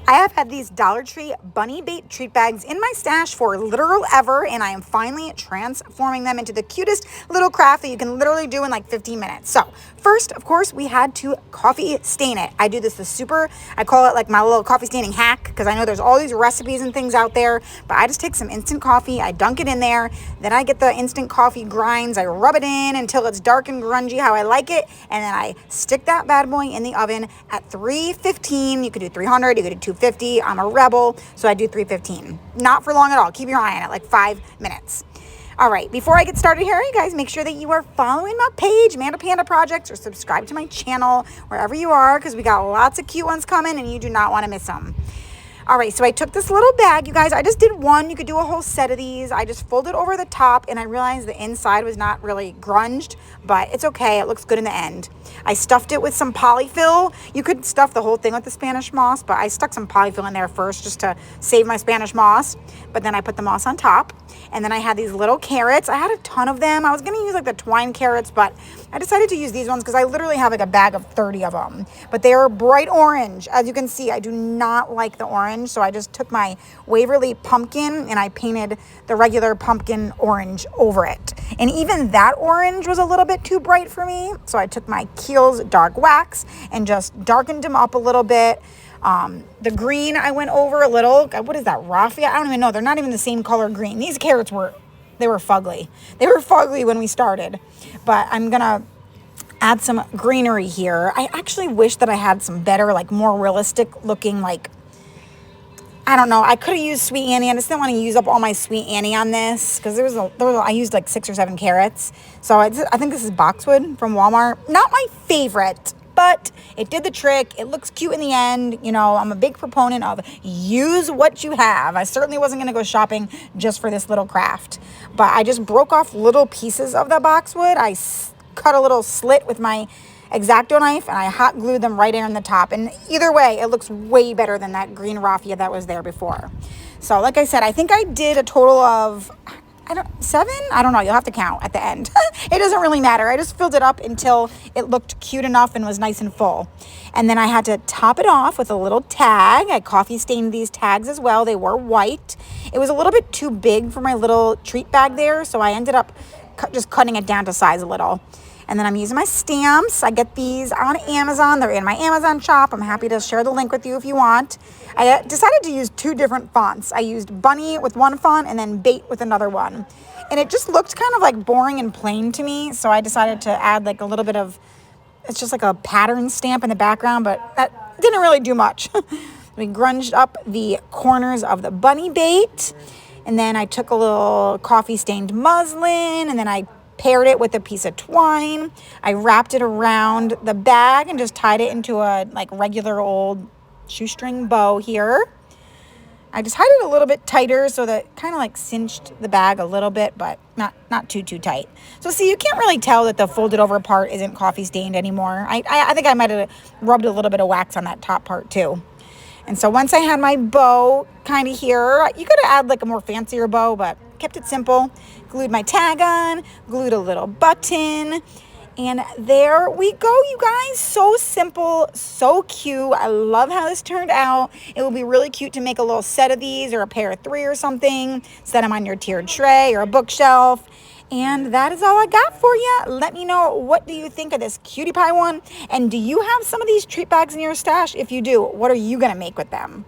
I have had these Dollar Tree bunny bait treat bags in my stash for literal ever, and I am finally transforming them into the cutest little craft that you can literally do in like 15 minutes. So first, of course, we had to coffee stain it. I do this I call it like my little coffee staining hack, because I know there's all these recipes and things out there, but I just take some instant coffee, I dunk it in there, then I get the instant coffee grinds, I rub it in until it's dark and grungy how I like it, and then I stick that bad boy in the oven at 315. You could do 300, you could do 250. I'm a rebel, so I do 315. Not for long at all. Keep your eye on it, like 5 minutes. All right, before I get started here, you guys make sure that you are following my page, Amanda Panda Projects, or subscribe to my channel wherever you are, because we got lots of cute ones coming and you do not want to miss them. All right, so I took this little bag, you guys. I just did one. You could do a whole set of these. I just folded over the top, and I realized the inside was not really grunged, but it's okay. It looks good in the end. I stuffed it with some polyfill. You could stuff the whole thing with the Spanish moss, but I stuck some polyfill in there first just to save my Spanish moss, but then I put the moss on top. And then I had these little carrots. I had a ton of them. I was going to use like the twine carrots, but I decided to use these ones because I literally have like a bag of 30 of them. But they are bright orange. As you can see, I do not like the orange. So I just took my Waverly pumpkin and I painted the regular pumpkin orange over it. And even that orange was a little bit too bright for me. So I took my Kiehl's dark wax and just darkened them up a little bit. The green I went over a little. What is that, raffia? I don't even know. They're not even the same color green. These carrots were fugly. They were fugly when we started. But I'm going to add some greenery here. I actually wish that I had some better, like more realistic looking, like, I don't know. I could have used Sweet Annie. I just didn't want to use up all my Sweet Annie on this because I used like 6 or 7 carrots. So I think this is boxwood from Walmart. Not my favorite, but it did the trick. It looks cute in the end. You know, I'm a big proponent of use what you have. I certainly wasn't going to go shopping just for this little craft, but I just broke off little pieces of the boxwood. I cut a little slit with my X-Acto knife and I hot glued them right in the top. And either way, it looks way better than that green raffia that was there before. So like I said, I think I did a total of 7? I don't know. You'll have to count at the end. It doesn't really matter. I just filled it up until it looked cute enough and was nice and full. And then I had to top it off with a little tag. I coffee stained these tags as well. They were white. It was a little bit too big for my little treat bag there, so I ended up just cutting it down to size a little. And then I'm using my stamps. I get these on Amazon. They're in my Amazon shop. I'm happy to share the link with you if you want. I decided to use 2 different fonts. I used Bunny with one font and then Bait with another one. And it just looked kind of like boring and plain to me. So I decided to add like a little bit of, it's just like a pattern stamp in the background, but that didn't really do much. We grunged up the corners of the Bunny Bait. And then I took a little coffee stained muslin and then I paired it with a piece of twine. I wrapped it around the bag and just tied it into a like regular old shoestring bow here. I just tied it a little bit tighter so that kind of like cinched the bag a little bit, but not too tight. So see, you can't really tell that the folded over part isn't coffee stained anymore. I think I might have rubbed a little bit of wax on that top part too. And so once I had my bow kind of here, you could add like a more fancier bow, but kept it simple. Glued my tag on, glued a little button, and there we go, you guys. So simple, so cute. I love how this turned out. It will be really cute to make a little set of these or a pair of 3 or something. Set them on your tiered tray or a bookshelf. And that is all I got for you. Let me know, what do you think of this cutie pie one? And do you have some of these treat bags in your stash? If you do, what are you going to make with them?